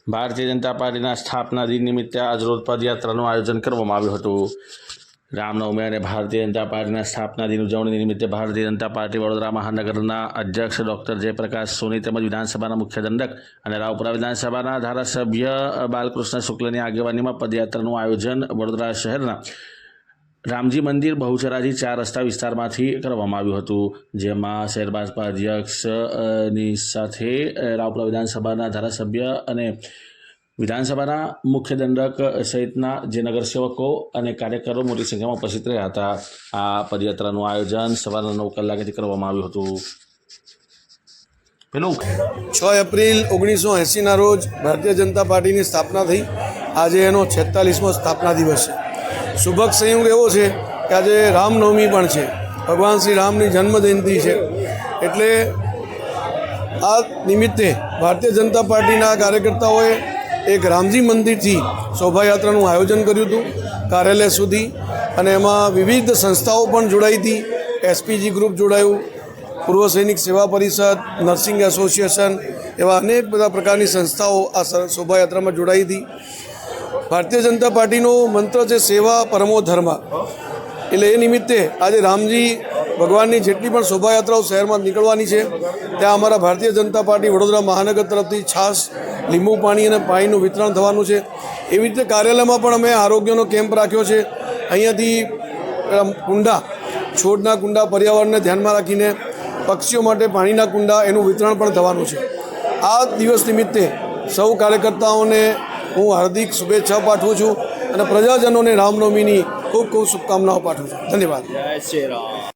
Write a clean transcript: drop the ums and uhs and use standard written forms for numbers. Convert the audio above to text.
ભારતીય જનતા પાર્ટીના સ્થાપના દિન નિમિત્તે આજરોજ પદયાત્રાનું આયોજન કરવામાં આવ્યું હતું। રામનવમી અને ભારતીય જનતા પાર્ટીના સ્થાપના દિન ઉજવણી નિમિત્તે ભારતીય જનતા પાર્ટી વડોદરા મહાનગરના અધ્યક્ષ ડૉક્ટર જયપ્રકાશ સોની તેમજ વિધાનસભાના મુખ્ય દંડક અને રાવપુરા વિધાનસભાના ધારાસભ્ય બાલકૃષ્ણ શુક્લની આગેવાનીમાં પદયાત્રાનું આયોજન વડોદરા શહેરના રામજી મંદિર બહુચરાજી 4 રસ્તા વિસ્તારમાંથી કરવામાં આવ્યું હતું, જેમાં શહેર ભાજપા અધ્યક્ષની સાથે રાવપુરા વિધાનસભાના ધારાસભ્ય અને વિધાનસભાના મુખ્ય દંડક સહિતના જે નગરસેવકો અને કાર્યકરો મોટી સંખ્યામાં ઉપસ્થિત રહ્યા હતા। આ પદયાત્રાનું આયોજન સવારના 9 કલાકેથી કરવામાં આવ્યું હતું। 6 એપ્રિલ 1980ના રોજ ભારતીય જનતા પાર્ટીની સ્થાપના થઈ। આજે એનો 46મો સ્થાપના દિવસ છે। શુભક સંયોગ એવો છે કે આજે રામનવમી પણ છે, ભગવાન શ્રી રામની જન્મજયંતિ છે। એટલે આ નિમિત્તે ભારતીય જનતા પાર્ટીના કાર્યકર્તાઓએ એક રામજી મંદિરથી શોભાયાત્રાનું આયોજન કર્યું હતું કાર્યાલય સુધી, અને એમાં વિવિધ સંસ્થાઓ પણ જોડાઈ હતી। એસપીજી ગ્રુપ જોડાયું, પૂર્વ સૈનિક સેવા પરિષદ, નર્સિંગ એસોસિએશન, એવા અનેક બધા પ્રકારની સંસ્થાઓ આ શોભાયાત્રામાં જોડાઈ હતી। ભારતીય જનતા પાર્ટીનો મંત્ર છે સેવા પરમો ધર્મ, એટલે એ નિમિત્તે આજે રામજી ભગવાનની જેટલી પણ શોભાયાત્રાઓ શહેરમાં નીકળવાની છે ત્યાં અમારા ભારતીય જનતા પાર્ટી વડોદરા મહાનગર તરફથી છાશ, લીંબુ પાણી અને પાણીનું વિતરણ થવાનું છે। એવી રીતે કાર્યાલયમાં પણ અમે આરોગ્યનો કેમ્પ રાખ્યો છે। અહીંયાથી કુંડા, છોડના કુંડા, પર્યાવરણને ધ્યાનમાં રાખીને પક્ષીઓ માટે પાણીના કુંડા, એનું વિતરણ પણ થવાનું છે। આ દિવસ નિમિત્તે સૌ કાર્યકર્તાઓને હું હાર્દિક શુભેચ્છા પાઠવું છું અને પ્રજાજનોને રામનવમીની ખૂબ ખૂબ શુભકામનાઓ પાઠવું છું। ધન્યવાદ। જય શ્રી રામ।